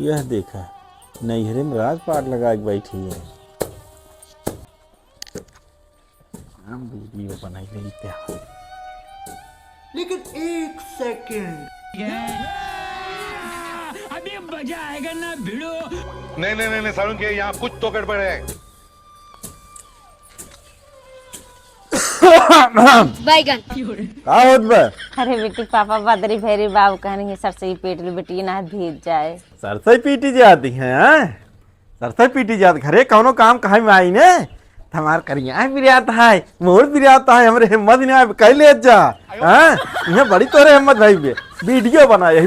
यह देखा नैहरे में राजपाट लगा के बैठी है। हम वीडियो बनाई गई प्यार। लेकिन एक सेकंड अभी मजा आएगा ना भिड़ो। नहीं सारुण के यहाँ कुछ तो गड़बड़ है। बैगन का होत बा? अरे बेटी पापा बदरी फेरी बाबू कहने सरसई पेट ली बेटी ना भीज जाए। सरसई पीटी जाती है सरसई पीटी जात घरे कौनो काम कहा में आई ने हमार करिया बिरियाता है मोर बिरियाता है हमरे हिम्मत नहीं आए कह ले जा यहाँ बड़ी तोरे हिम्मत भाई बे वीडियो बनाए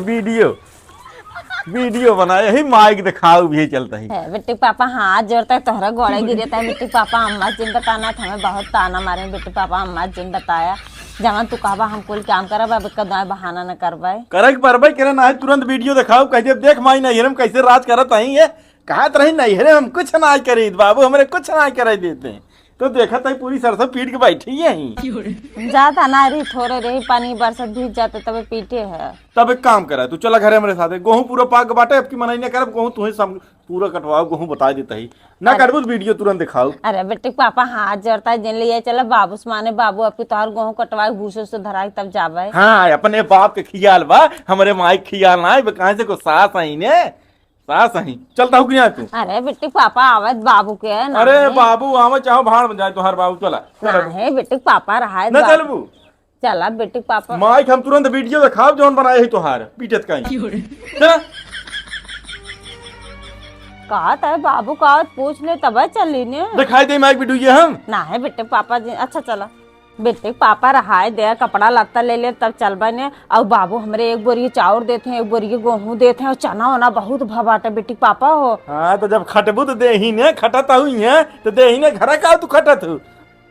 वीडियो बनाए ही माइक दिखाओ भी चलता है। बेटी पापा हाथ जोड़ता है तोहरा गोड़े गिरता है। बेटी पापा अम्मा जिन बताना था हमें बहुत ताना मारे। बेटी पापा अम्मा जिन बताया जवन तू कहबा हम कुल काम करब अब कदाई बहाना न करबे करक परबे करे ना तुरंत वीडियो दिखाओ कह दे देख माई नैहरे में कैसे राज करत आई है कहत रही नैहरे हम कुछ ना करे बाबू हमरे कुछ ना करे देते हैं तो देखा था पूरी सरसों पीट के बैठी है जाता ना रही थोड़े रही पानी बरसत भीज जाते तब पीटे है। तब एक काम करा तू चला घरे हमारे साथ गेहूं पूरा पाक के बाटे अब की मनाई न करब गेहूं तुम्हें सब पूरा कटवाओ गेहूं बता देता ही ना करबू वीडियो तुरंत दिखाओ। अरे बेटी पापा हाथ जोड़ता है जिन लिए चला बाबू से माने बाबू आपकी तोहर गेहूं कटवाए भूसे से धराई तब जावे। हाँ अपने बाप के खियाल बा हमारे माई खियाल ना है कहाँ से को सास आई ने सास आई चलता हूँ क्या तू। अरे बेटी पापा आवत बाबू के है ना। अरे बाबू आवे चाहो भाड़ बन जाए तुम्हार बाबू चला है बेटी पापा रहा है न चलबू चला बेटी पापा माइक हम तुरंत वीडियो दिखाओ जौन बनाए है तुहार पीटत कहीं कहा था बाबू का पूछ ले तब चली ने दिखाई दे माइक वीडियो हम ना है बेटे पापा जी अच्छा चला बेटे पापा रहाय दे कपड़ा लत्ता ले ले तब चल बने और बाबू हमरे एक बोरी चाउर देते हैं एक बोरी गेहूं देते हैं और चना वना बहुत भवाटा बेटी पापा हो। हाँ तो जब खटबू तो दे ही ने खटत हुई है तो दे ही ने घर का तू खटत हूँ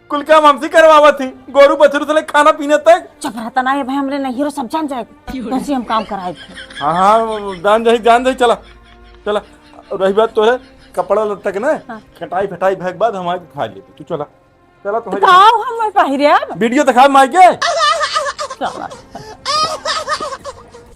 कुल काम हमसे करवावत थी गोरू बछरू से खाना पीने तक चुप रहता ना ये भाई हमरे नहीं सब जान जाएगा कैसे हम काम कराए थे। हाँ जान जाए चला चला रही बात तो है कपड़ा लत्ता के ना खटाई फटाई भैग बाद हमारे खा लेते तू चला चला तो हम पहिरे वीडियो दिखा माइक के चला